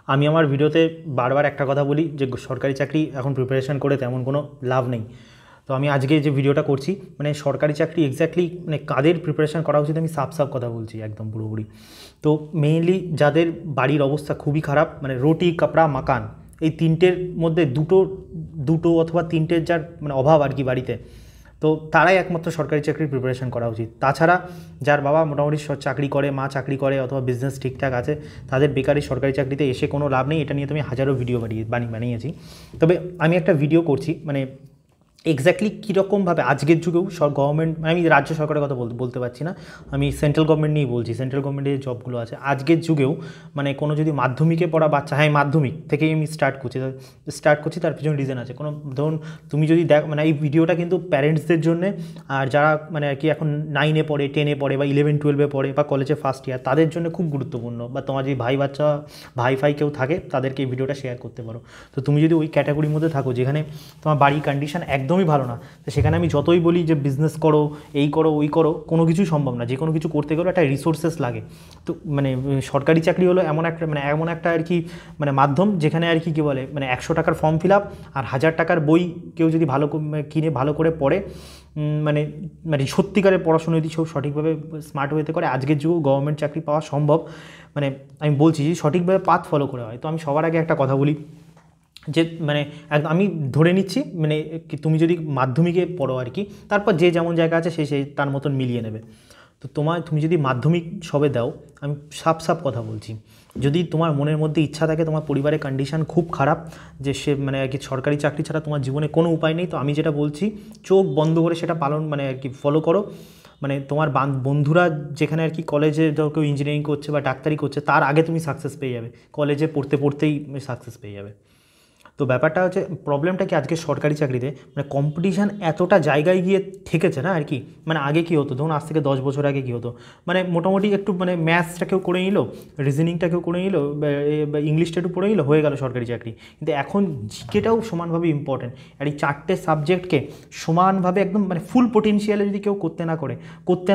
আমি আমার ভিডিওতে বারবার একটা কথা বলি যে সরকারি চাকরি এখন প্রিপারেশন করে তেমন কোনো লাভ নেই। তো আমি আজকে যে ভিডিওটা করছি মানে সরকারি চাকরি এক্স্যাক্টলি মানে কাদের প্রিপারেশন করা উচিত আমি সাফ সাফ কথা বলছি একদম পুরোপুরি। তো মেইনলি যাদের বাড়ির অবস্থা খুবই খারাপ মানে রুটি কাপড়া মাকান এই তিনটের মধ্যে দুটো দুটো অথবা তিনটের যার মানে অভাব আর কি বাড়িতে, তো তারাই একমাত্র সরকারি চাকরির প্রিপারেশন করা উচিত। তাছাড়া যার বাবা মোটামুটি চাকরি করে, মা চাকরি করে অথবা বিজনেস ঠিকঠাক আছে, তাদের বেকারি সরকারি চাকরিতে এসে কোনো লাভ নেই। এটা নিয়ে তুমি হাজারো ভিডিও বানিয়েছি। তবে আমি একটা ভিডিও করছি মানে এক্স্যাক্টলি কীরকমভাবে আজকের যুগেও গভর্নমেন্ট, আমি রাজ্য সরকারের কথা বলতে পারছি না, আমি সেন্ট্রাল গভর্নমেন্ট নিয়েই বলছি। সেন্ট্রাল গভর্নমেন্টের যে জবগুলো আছে আজকের যুগেও মানে কোনো যদি মাধ্যমিকে পড়া বাচ্চা, হ্যাঁ মাধ্যমিক থেকেই আমি স্টার্ট করছি তার পিছনে রিজন আছে। কোনো ধরুন তুমি যদি মানে এই ভিডিওটা কিন্তু প্যারেন্টসদের জন্যে, আর যারা মানে আর কি এখন 9-এ পড়ে, 10-এ পড়ে বা 11-12-এ পড়ে বা কলেজে ফার্স্ট ইয়ার, তাদের জন্য খুব গুরুত্বপূর্ণ। বা তোমার যদি ভাই কেউ থাকে তাদেরকে এই ভিডিওটা শেয়ার করতে পারো। তো তুমি যদি ওই ক্যাটাগরির মধ্যে থাকো যেখানে তোমার বাড়ির কন্ডিশন একদমই ভালো না, তো সেখানে আমি যতই বলি যে বিজনেস করো, এই করো ওই করো, কোনো কিছুই সম্ভব না। যে কোনো কিছু করতে গেলে একটা রিসোর্সেস লাগে। তো মানে সরকারি চাকরি হলো এমন একটা আর কি মানে মাধ্যম যেখানে আর কি বলে মানে 100 টাকার ফর্ম ফিল আপ আর 1000 টাকার বই কেউ যদি কিনে ভালো করে পড়ে, মানে মানে সত্যিকারের পড়াশোনা যদি সব সঠিকভাবে স্মার্ট ওয়েতে করে, আজকের যুগেও গভর্নমেন্ট চাকরি পাওয়া সম্ভব। মানে আমি বলছি যে সঠিকভাবে পাথ ফলো করে হয়। তো আমি সবার আগে একটা কথা বলি যে মানে আমি ধরে নিচ্ছি মানে তুমি যদি মাধ্যমিকে পড়ো আর কি, তারপর যে যেমন জায়গা আছে সেই তার মতন মিলিয়ে নেবে। তো তুমি যদি মাধ্যমিক সবে দাও, আমি সাফ কথা বলছি, যদি তোমার মনের মধ্যে ইচ্ছা থাকে, তোমার পরিবারের কন্ডিশান খুব খারাপ, যে সে মানে আর কি সরকারি চাকরি ছাড়া তোমার জীবনে কোনো উপায় নেই, তো আমি যেটা বলছি চোখ বন্ধ করে সেটা পালন মানে আর কি ফলো করো। মানে তোমার বন্ধুরা যেখানে আর কি কলেজে ধরো কেউ ইঞ্জিনিয়ারিং করছে বা ডাক্তারি করছে, তার আগে তুমি সাকসেস পেয়ে যাবে, কলেজে পড়তেই সাকসেস পেয়ে যাবে। তো ব্যাপারটা হচ্ছে প্রবলেমটা কি আজকে সরকারি চাকরিতে মানে কম্পিটিশান এতটা জায়গায় গিয়ে ঠেকেছে না আর কি। মানে আগে কী হতো, ধরুন আজ থেকে 10 বছর আগে কী হতো, মানে মোটামুটি একটু মানে ম্যাথসটা কেউ করে নিল, রিজনিংটা কেউ করে নিল, বা ইংলিশটা একটু পড়ে নিল, হয়ে গেল সরকারি চাকরি। কিন্তু এখন জিকেটাও সমানভাবে ইম্পর্টেন্ট। আর এই 4টে সাবজেক্টকে সমানভাবে একদম মানে ফুল পোটেনশিয়ালে যদি কেউ করতে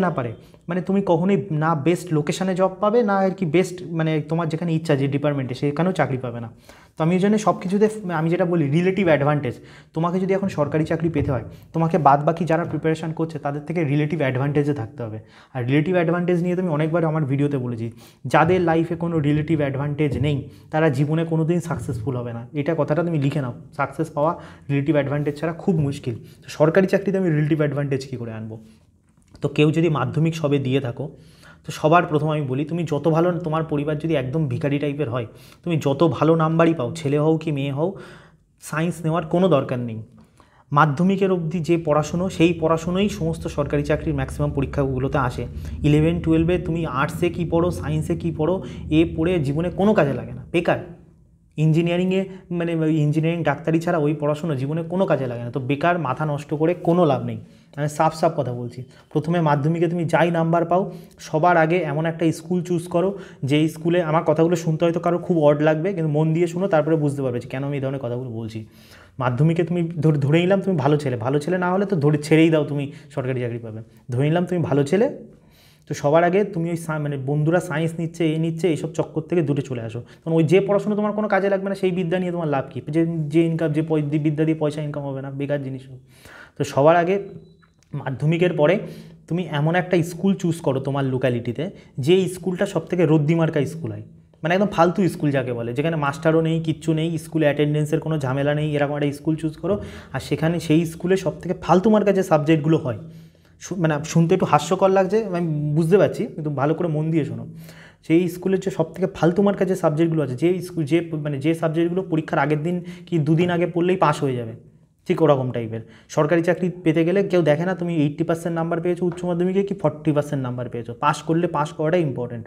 না পারে, মানে তুমি কখনোই না বেস্ট লোকেশানে জব পাবে, না আর কি বেস্ট মানে তোমার যেখানে ইচ্ছা যে ডিপার্টমেন্টে সেখানেও চাকরি পাবে না। তো আমি ওই জন্য সব কিছুতে আমি যেটা বলি রিলেটিভ অ্যাডভান্টেজ, তোমাকে যদি এখন সরকারি চাকরি পেতে হয়, তোমাকে বাকি যারা প্রিপারেশান করছে তাদের থেকে রিলেটিভ অ্যাডভান্টেজে থাকতে হবে। আর রিলেটিভ অ্যাডভান্টেজ নিয়ে তুমি অনেকবার আমার ভিডিওতে বলেছি, যাদের লাইফে কোনো রিলেটিভ অ্যাডভান্টেজ নেই তারা জীবনে কোনো দিন সাকসেসফুল হবে না। এটা কথাটা তুমি লিখে নাও, সাকসেস পাওয়া রিলেটিভ অ্যাডভান্টেজ ছাড়া খুব মুশকিল। তো সরকারি চাকরিতে আমি রিলেটিভ অ্যাডভান্টেজ কী করে আনবো? তো কেউ যদি মাধ্যমিক সবে দিয়ে থাকো, তো সবার প্রথম আমি বলি তুমি যত ভালো, তোমার পরিবার যদি একদম ভিখারি টাইপের হয়, তুমি যত ভালো নাম্বারই পাও, ছেলে হও কি মেয়ে হও, সায়েন্স নেওয়ার কোনো দরকার নেই। মাধ্যমিকের অবধি যে পড়াশুনো, সেই পড়াশুনোই সমস্ত সরকারি চাকরির ম্যাক্সিমাম পরীক্ষাগুলোতে আসে। 11-12-এ তুমি আর্টসে কী পড়ো, সায়েন্সে কী পড়ো, পড়ে জীবনে কোনো কাজে লাগে না, বেকার। ইঞ্জিনিয়ারিংয়ে মানে ইঞ্জিনিয়ারিং ডাক্তারি ছাড়া ওই পড়াশোনা জীবনে কোনো কাজে লাগে না। তো বেকার মাথা নষ্ট করে কোনো লাভ নেই। আমি সাফ কথা বলছি। প্রথমে মাধ্যমিকে তুমি যাই নাম্বার পাও, সবার আগে এমন একটা স্কুল চুজ করো যেই স্কুলে, আমার কথাগুলো শুনতে হয়তো কারো খুব অড লাগবে, কিন্তু মন দিয়ে শুনো, তারপরে বুঝতে পারবে যে কেন আমি এই ধরনের কথাগুলো বলছি। মাধ্যমিকে তুমি ধরে নিলাম তুমি ভালো ছেলে না হলে তো ছেড়েই দাও, তুমি সরকারি চাকরি পাবে। ধরে নিলাম তুমি ভালো ছেলে, তো সবার আগে তুমি ওই মানে বন্ধুরা সায়েন্স নিচ্ছে এইসব চক্কর থেকে দূরে চলে আসো। কারণ ওই যে পড়াশোনা তোমার কোনো কাজে লাগবে না, সেই বিদ্যা নিয়ে তোমার লাভ কী? যে ইনকাম, যে বিদ্যা দিয়ে পয়সা ইনকাম হবে না, বেকার জিনিস। তো সবার আগে মাধ্যমিকের পরে তুমি এমন একটা স্কুল চুজ করো তোমার লোকালিটিতে, যে স্কুলটা সবথেকে রদ্দিমার্কা স্কুল হয়, মানে একদম ফালতু স্কুল যাকে বলে, যেখানে মাস্টারও নেই, কিচ্ছু নেই, স্কুলে অ্যাটেন্ডেন্সের কোনো ঝামেলা নেই, এরকম একটা স্কুল চুজ করো। আর সেখানে সেই স্কুলে সবথেকে ফালতু মার্কা যে সাবজেক্টগুলো হয়, মানে শুনতে একটু হাস্যকর লাগছে আমি বুঝতে পারছি, কিন্তু ভালো করে মন দিয়ে শোনো, সেই স্কুলের যে সবথেকে ফালতু মার্কা যে সাবজেক্টগুলো আছে, যে সাবজেক্টগুলো পরীক্ষার আগের দিন কি দুদিন আগে পড়লেই পাস হয়ে যাবে, ঠিক ওরকম টাইপের। সরকারি চাকরি পেতে গেলে কেউ দেখে না তুমি 80% নাম্বার পেয়েছো উচ্চ মাধ্যমিকে কি 40% নাম্বার পেয়েছো, পাস করাটাই ইম্পর্টেন্ট।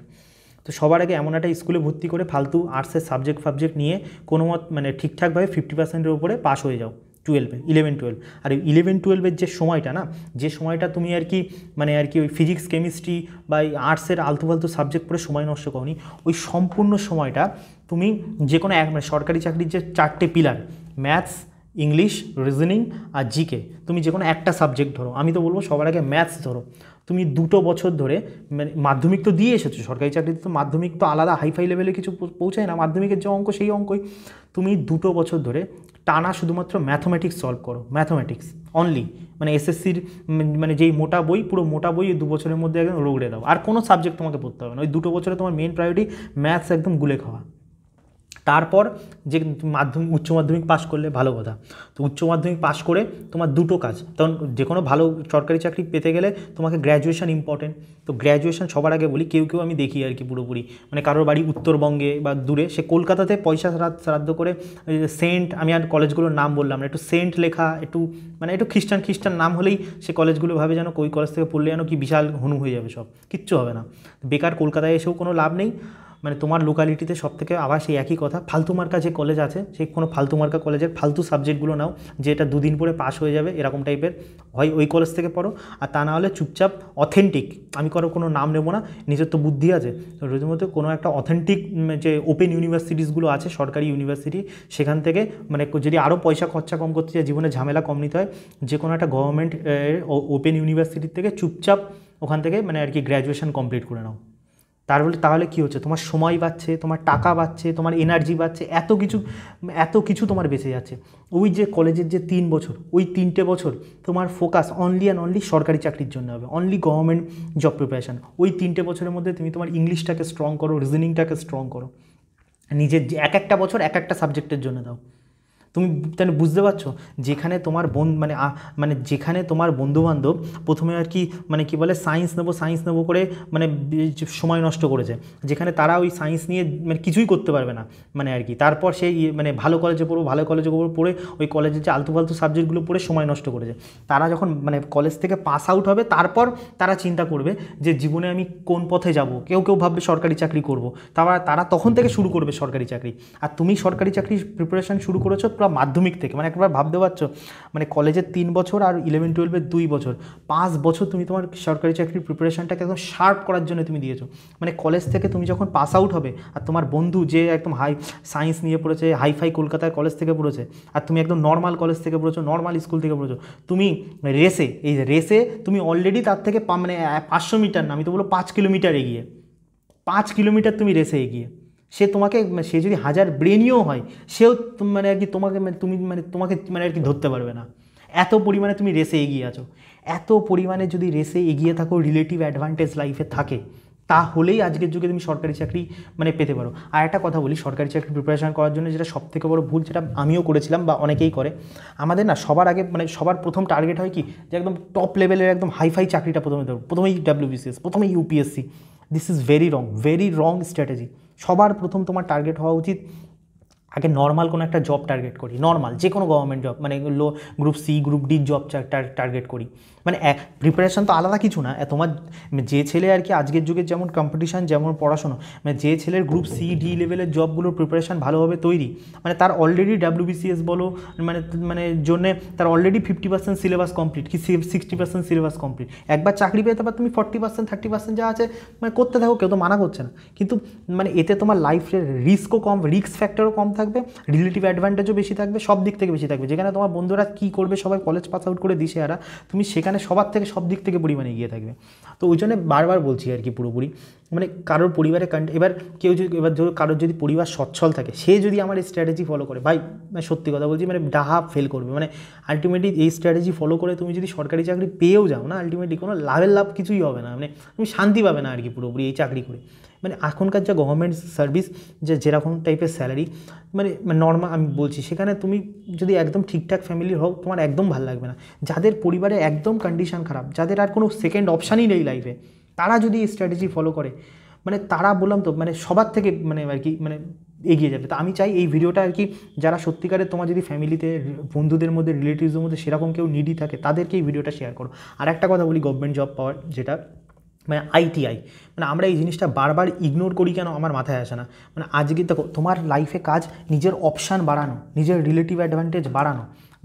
তো সবার আগে এমন একটা স্কুলে ভর্তি করে ফালতু আর্টসের সাবজেক্ট নিয়ে কোনো মানে ঠিকঠাকভাবে 50%-এর উপরে পাস হয়ে যাও 11-12। আর 11-12-এর যে সময়টা তুমি আর কি মানে আর কি ওই ফিজিক্স কেমিস্ট্রি বা এই আর্টসের আলতু ফালতু সাবজেক্ট পড়ে সময় নষ্ট করনি, ওই সম্পূর্ণ সময়টা তুমি যে কোনো মানে সরকারি চাকরির যে 4টে পিলার, ম্যাথস, ইংলিশ, রিজনিং আর জিকে, তুমি যে কোনো একটা সাবজেক্ট ধরো। আমি তো বলবো সবার আগে ম্যাথস ধরো। তুমি 2 বছর ধরে মানে মাধ্যমিক তো দিয়ে এসেছো, সরকারি চাকরিতে তো মাধ্যমিক তো আলাদা হাইফাই লেভেলে কিছু পৌঁছায় না, মাধ্যমিকের যে অঙ্ক সেই অঙ্কই। তুমি 2 বছর ধরে টানা শুধুমাত্র ম্যাথমেটিক্স সলভ করো, ম্যাথমেটিক্স অনলি, মানে এসএসসির মানে যেই মোটা বই, পুরো মোটা বই এই 2 বছরের মধ্যে একদম রগড়ে দাও, আর কোনো সাবজেক্ট তোমাকে পড়তে হবে না। ওই 2 বছরে তোমার মেন প্রায়োরিটি ম্যাথস একদম গুলে খাওয়া। তারপর যে মাধ্যমিক উচ্চ মাধ্যমিক পাস করলে ভালো কথা, তো উচ্চ মাধ্যমিক পাস করে তোমার 2টো কাজ, তখন যে কোনো ভালো সরকারি চাকরি পেতে গেলে তোমাকে গ্র্যাজুয়েশন ইম্পর্টেন্ট। তো গ্র্যাজুয়েশন সবার আগে বলি, কেউ কেউ আমি দেখি আর কি পুরোপুরি মানে কারোর বাড়ি উত্তরবঙ্গে বা দূরে, সে কলকাতাতে পয়সা শ্রাদ্ধ করে সেন্ট, আমি আর কলেজগুলোর নাম বললাম না, একটু সেন্ট লেখা, একটু মানে একটু খ্রিস্টান নাম হলেই সে কলেজগুলো ভাবে যেন ওই কলেজ থেকে পড়লে যেন কি বিশাল হনু হয়ে যাবে, সব কিচ্ছু হবে না। বেকার কলকাতায় এসেও কোনো লাভ নেই। মানে তোমার লোকালিটিতে সব থেকে আবার সেই একই কথা, ফালতু মার্কা যে কলেজ আছে সেই কোনো ফালতু মার্কা কলেজের ফালতু সাবজেক্টগুলো নাও, যেটা 2 দিন পরে পাস হয়ে যাবে এরকম টাইপের, হয় ওই কলেজ থেকে পড়ো, আর তা না হলে চুপচাপ অথেন্টিক, আমি কোনো নাম নেবো না, নিজের তো বুদ্ধি আছে, তো রীতিমতো কোনো একটা অথেন্টিক যে ওপেন ইউনিভার্সিটিসগুলো আছে সরকারি ইউনিভার্সিটি, সেখান থেকে মানে যদি আরও পয়সা খরচা কম করতে চায়, জীবনে ঝামেলা কম নিতে হয়, যে কোনো একটা গভর্নমেন্ট ওপেন ইউনিভার্সিটির থেকে চুপচাপ ওখান থেকে মানে আর কি গ্র্যাজুয়েশন কমপ্লিট করে নাও। তাহলে কী হচ্ছে, তোমার সময় বাঁচছে, তোমার টাকা বাঁচছে, তোমার এনার্জি বাঁচছে, এত কিছু তোমার বেঁচে যাচ্ছে। ওই যে কলেজের যে 3 বছর, ওই 3টে বছর তোমার ফোকাস অনলি অ্যান্ড অনলি সরকারি চাকরির জন্য হবে, অনলি গভর্নমেন্ট জব প্রিপারেশান। ওই 3টে বছরের মধ্যে তুমি তোমার ইংলিশটাকে স্ট্রং করো, রিজনিংটাকে স্ট্রং করো, নিজের যে একটা বছর একটা সাবজেক্টের জন্য দাও। তুমি তাহলে বুঝতে পারছো, যেখানে তোমার মানে যেখানে তোমার বন্ধুবান্ধব প্রথমে আর কি মানে কি বলে সায়েন্স নেবো করে মানে সময় নষ্ট করেছে, যেখানে তারা ওই সায়েন্স নিয়ে মানে কিছুই করতে পারবে না মানে আর কি, তারপর সেই মানে ভালো কলেজে পড়ে ওই কলেজের যে আলতু ফালতু সাবজেক্টগুলো পড়ে সময় নষ্ট করেছে, তারা যখন মানে কলেজ থেকে পাস আউট হবে তারপর তারা চিন্তা করবে যে জীবনে আমি কোন পথে যাব। কেউ ভাববে সরকারি চাকরি করব, তারা তখন থেকে শুরু করবে সরকারি চাকরি। আর তুমি সরকারি চাকরির প্রিপারেশান শুরু করেছো মাধ্যমিক থেকে, মানে একবার ভাবতে পারছো, মানে কলেজের 3 বছর আর 11-12-এর 2 বছর, 5 বছর তুমি তোমার সরকারি চাকরির প্রিপারেশানটাকে একদম শার্প করার জন্য তুমি দিয়েছো। মানে কলেজ থেকে তুমি যখন পাস আউট হবে আর তোমার বন্ধু যে একদম সায়েন্স নিয়ে পড়েছে, হাইফাই কলকাতার কলেজ থেকে পড়েছে, আর তুমি একদম নর্মাল কলেজ থেকে পড়েছো, নর্মাল স্কুল থেকে পড়েছো, তুমি রেসে তুমি অলরেডি তার থেকে মানে 500 মিটার না, আমি তো বলবো 5 কিলোমিটার এগিয়ে, 5 কিলোমিটার তুমি রেসে এগিয়ে। সে যদি 1000 ব্রেনিও হয়, সেও মানে আর কি তোমাকে আর কি ধরতে পারবে না, এত পরিমাণে তুমি রেসে এগিয়ে আছো। এত পরিমাণে যদি রেসে এগিয়ে থাকো, রিলেটিভ অ্যাডভান্টেজ লাইফে থাকে, তাহলেই আজকের যুগে তুমি সরকারি চাকরি মানে পেতে পারো। আর একটা কথা বলি, সরকারি চাকরি প্রিপারেশান করার জন্য যেটা সবথেকে বড় ভুল, যেটা আমিও করেছিলাম বা অনেকেই করে, আমাদের না সবার আগে মানে সবার প্রথম টার্গেট হয় কি, যে একদম টপ লেভেলের একদম হাইফাই চাকরিটা প্রথমেই WBCS, প্রথমেই UPSC। This is very wrong strategy. সবার প্রথম তোমার টার্গেট হওয়া উচিত আগে নর্মাল কোনো একটা জব টার্গেট করি, নর্মাল যে কোনো গভর্নমেন্ট জব, মানে group C group D job target করি। মানে প্রিপারেশান তো আলাদা কিছু না, তোমার যে ছেলে আর কি আজকের যুগে যেমন কম্পিটিশান, যেমন পড়াশোনা, মানে যে ছেলের গ্রুপ সি ডি লেভেলের জবগুলোর প্রিপারেশান ভালোভাবে তৈরি, মানে তার অলরেডি WBCS বলো মানে জন্যে তার অলরেডি 50% সিলেবাস কমপ্লিট, কি 60% সিলেবাস কমপ্লিট। একবার চাকরি পেয়ে তারপর তুমি 40% 30% যা আছে মানে করতে থাকো, কেউ তো মানা করছে না, কিন্তু মানে এতে তোমার লাইফের রিস্কও কম, রিস্ক ফ্যাক্টরও কম থাকবে, রিলেটিভ অ্যাডভান্টেজও বেশি থাকবে, সব দিক থেকে বেশি থাকবে। যেখানে তোমার বন্ধুরা কী করবে, সবাই কলেজ পাস আউট করে দিশেহারা, তুমি সেখানে সবার থেকে সব দিক থেকে পরিমাণে এগিয়ে থাকবে। তো ওই জন্য বারবার বলছি আর কি পুরোপুরি, মানে কারোর পরিবারে কারোর যদি পরিবার সচ্ছল থাকে, সে যদি আমার এই স্ট্র্যাটেজি ফলো করে, ভাই সত্যি কথা বলছি, মানে ডাহা ফেল করবে। মানে আলটিমেটলি এই স্ট্র্যাটেজি ফলো করে তুমি যদি সরকারি চাকরি পেয়েও যাও না, আলটিমেটলি কোনো লাভ কিছুই হবে না, মানে তুমি শান্তি পাবে না আর কি পুরোপুরি এই চাকরি করে। মানে এখনকার যা গভর্নমেন্ট সার্ভিস, যেরকম টাইপের স্যালারি, মানে নর্মাল আমি বলছি, সেখানে তুমি যদি একদম ঠিকঠাক ফ্যামিলির হোক, তোমার একদম ভালো লাগবে না। যাদের পরিবারে একদম কন্ডিশন খারাপ, যাদের আর কোনো সেকেন্ড অপশানই নেই লাইফে, তারা যদি এই স্ট্র্যাটেজি ফলো করে, মানে তারা বললাম তো মানে সবার থেকে মানে আর কি মানে এগিয়ে যাবে। তো আমি চাই এই ভিডিওটা আর কি, যারা সত্যিকারের তোমার যদি ফ্যামিলিতে, বন্ধুদের মধ্যে, রিলেটিভসদের মধ্যে সেরকম কেউ নিডি থাকে, তাদেরকে এই ভিডিওটা শেয়ার করো। আর একটা কথা বলি, গভর্নমেন্ট জব পাওয়ার যেটা মানে ITI, মানে আমরা এই জিনিসটা বারবার ইগনোর করি কেন আমার মাথায় আসে না। মানে আজকে দেখো তোমার লাইফে কাজ নিজের অপশান বাড়ানো, নিজের রিলেটিভ অ্যাডভান্টেজ বাড়ানো।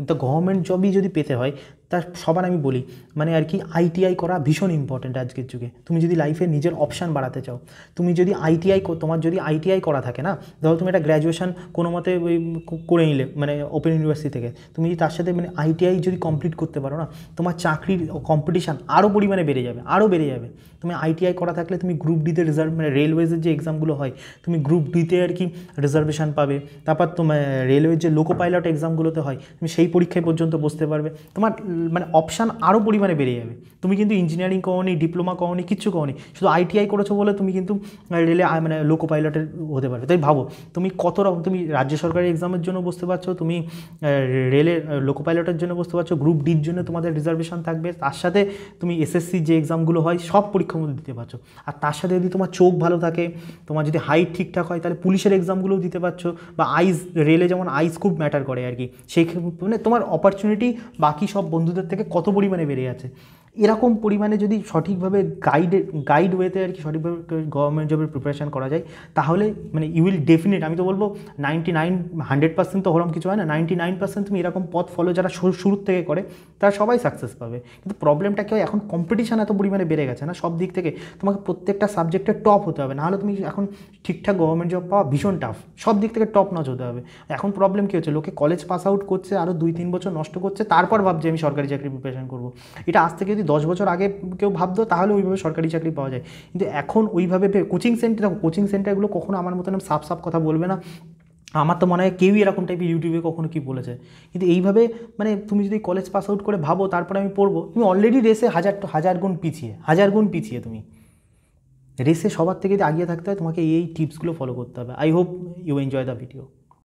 তো গভর্নমেন্ট জবই যদি পেতে হয়, তার সবার আমি বলি মানে আর কি আইটিআই করা ভীষণ ইম্পর্ট্যান্ট আজকের যুগে। তুমি যদি লাইফে নিজের অপশান বাড়াতে চাও, তুমি যদি তোমার যদি আইটিআই করা থাকে না, ধরো তুমি একটা গ্র্যাজুয়েশন কোনো মতে ওই করে নিলে মানে ওপেন ইউনিভার্সিটি থেকে, তুমি যদি তার সাথে মানে আইটিআই যদি কমপ্লিট করতে পারো না, তোমার চাকরির কম্পিটিশান আরও পরিমাণে বেড়ে যাবে। তুমি আইটিআই করা থাকলে তুমি গ্রুপ ডিতে মানে রেলওয়েজের যে এক্সামগুলো হয়, তুমি গ্রুপ ডিতে আর কি রিজার্ভেশন পাবে। তারপর তোমার রেলওয়ের যে লোকো পাইলট এক্সামগুলোতে হয়, তুমি সেই পরীক্ষায় পর্যন্ত বসতে পারবে। তোমার মানে অপশান আরও পরিমাণে বেড়ে যাবে। তুমি কিন্তু ইঞ্জিনিয়ারিং করোনি, ডিপ্লোমা করোনি, কিচ্ছু করোনি, শুধু আইটিআই করেছো বলে তুমি কিন্তু রেলে মানে লোকো পাইলটের হতে পারবে। তাই ভাবো তুমি কত রকম, তুমি রাজ্য সরকারি এক্সামের জন্য বসতে পারছো, তুমি রেলের লোকো পাইলটের জন্য বসতে পারছো, গ্রুপ ডির জন্য তোমাদের রিজার্ভেশন থাকবে, তার সাথে তুমি এসএসসি যে এক্সামগুলো হয় সব পরীক্ষার মধ্যে দিতে পারছো। আর তার সাথে যদি তোমার চোখ ভালো থাকে, তোমার যদি হাইট ঠিকঠাক হয়, তাহলে পুলিশের এক্সামগুলোও দিতে পারছো। বা আইস, রেলে যেমন আইস খুব ম্যাটার করে আর কি, সেই মানে তোমার অপরচুনিটি বাকি সব বন্ধুদের থেকে কত পরিমাণে বেড়ে আছে। এরকম পরিমাণে যদি সঠিকভাবে গাইড ওয়েতে আর কি সঠিকভাবে গভর্নমেন্ট জবের প্রিপারেশান করা যায়, তাহলে মানে ইউ উইল ডেফিনেট, আমি তো বলবো 100% তো হরম কিছু হয় না, 99% তুমি এরকম পথ ফলো যারা শুরুর থেকে করে তারা সবাই সাকসেস পাবে। কিন্তু প্রবলেমটা কি হয়, এখন কম্পিটিশান এত পরিমাণে বেড়ে গেছে না সব দিক থেকে, তোমাকে প্রত্যেকটা সাবজেক্টে টপ হতে হবে, নাহলে তুমি এখন ঠিকঠাক গভর্নমেন্ট জব পাওয়া ভীষণ টাফ, সব দিক থেকে টপ নচ হতে হবে। এখন প্রবলেম কী হচ্ছে, লোকে কলেজ পাস আউট করছে, আরও 2-3 বছর নষ্ট করছে, তারপর ভাবছে আমি সরকারি চাকরি প্রিপারেশান করবো। এটা আজ থেকে যদি 10 বছর আগে কেউ ভাবতো তাহলে ওইভাবে সরকারি চাকরি পাওয়া যায়, কিন্তু এখন ওইভাবে কোচিং সেন্টারগুলো কখনো আমার মতন সাফ কথা বলবে না। আমার তো মনে হয় কেউই এরকম টাইপের ইউটিউবে কখনো কি বলেছে। কিন্তু এইভাবে মানে তুমি যদি কলেজ পাস আউট করে ভাবো তারপরে আমি পড়বো, তুমি অলরেডি রেসে হাজার গুণ পিছিয়ে তুমি রেসে সবার থেকে যদি আগিয়ে থাকতে হয়, তোমাকে এই টিপসগুলো ফলো করতে হবে। I hope you enjoy the video.